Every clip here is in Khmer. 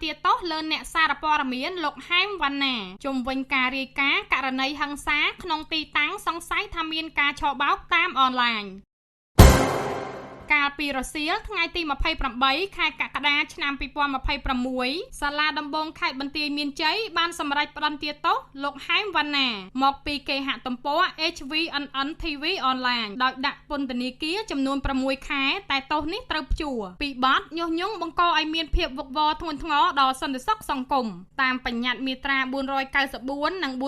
ទាតោសលើអ្នកសារព័ត៌មានលោកហែមវណ្ណាជុំវិញការរាយការណ៍ករណីហិង្សាក្នុងទីតាំងសង្ស័យថាមានការឆបោកតាមអនឡាញកាលពីរសៀលថ្ងៃទី28ខែកក្កដាឆ្នាំ2026សាលាដំបងខេត្តបន្ទាយមានជ័យបានសម្រេចផ្តន្ទាទោសលោកហែមវណ្ណាមកពីគេហទំព័រ HVNN TV Online ដោយដាក់ពន្ធនាគារចំនួន6ខែតែទោសនេះត្រូវព្យួរពីបទញុះញង់បង្កឲ្យមានភាពវឹកវរធ្ងន់ធ្ងរដល់សន្តិសុខសង្គមតាមបញ្ញត្តិមាត្រា494និង495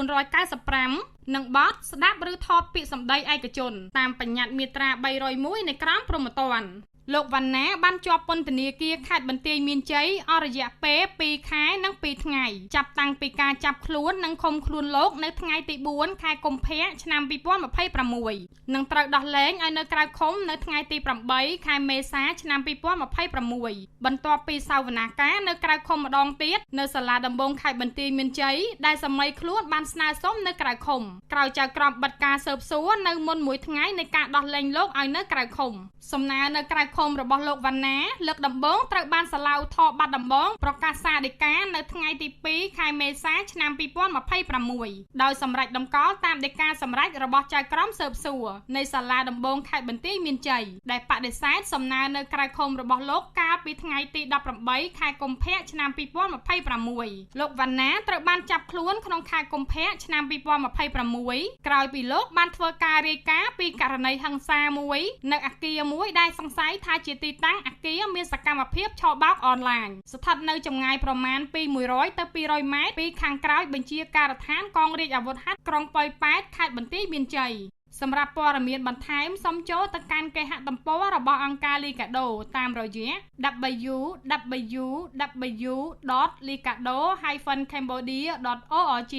និងបទស្ដាប់ឬថតពាក្យសម្ដីឯកជនតាមបញ្ញត្តិមាត្រា301នៃក្រមព្រហ្មទណ្ឌលោកវណ្ណាបានជាប់ពន្ធនាគារខេត្តបន្ទាយមានជ័យអស់រយៈពេល2ខែនិង2ថ្ងៃចាប់តាំងពីការចាប់ខ្លួននិងឃុំខ្លួនលោកនៅថ្ងៃទី4ខែកុម្ភៈឆ្នាំ2026និងត្រូវដោះលែងឲ្យនៅក្រៅឃុំនៅថ្ងៃទី8ខែមេសាឆ្នាំ2026បន្ទាប់ពីសវនាការនៅក្រៅឃុំម្ដងទៀតនៅសាលាដំបងខេត្តបន្ទាយមានជ័យដែលសម័យខ្លួនបានស្នើសុំនៅក្រៅឃុំក្រោយចៅក្រមបិទការស៊ើបសួរនៅមុនមួយថ្ងៃនៃការដោះលែងលោកឲ្យនៅក្រៅឃុំសំណើនៅក្រៅឃុំរបស់លោកវណ្ណាលើកដំបូងត្រូវបានសាលាឧទ្ធរណ៍បាត់ដំបងប្រកាសសាលដីកានៅថ្ងៃទី2ខែមេសាឆ្នាំ2026ដោយសម្រេចតម្កល់តាមដីកាសម្រេចរបស់ចៅក្រមស៊ើបសួរនៃសាលាដំបងខេត្តបន្ទាយមានជ័យដែលបដិសេធសំណើនៅក្រៅឃុំរបស់លោកកាលពីថ្ងៃទី18ខែកុម្ភៈឆ្នាំ2026លោកវណ្ណាត្រូវបានចាប់ខ្លួនក្នុងខែកុម្ភៈឆ្នាំ2026ក្រោយពីលោកបានធ្វើការរាយការណ៍ពីករណីហិង្សាមួយនៅអគារមួយដែលសង្ស័យថាជាទីតាំងអគារមានសកម្មភាពឆបោកអនឡាញស្ថិតនៅចម្ងាយប្រមាណពី100ទៅ200ម៉ែត្រពីខាងក្រោយបញ្ជាការដ្ឋានកងរាជអាវុធហត្ថក្រុងប៉ោយប៉ែតខេត្តបន្ទាយមានជ័យសម្រាប់ព័ត៌មានបន្ថែមសូមចូលទៅកាន់គេហទំព័ររបស់អង្គការ Liga do តាមរយៈ www.ligado-cambodia.org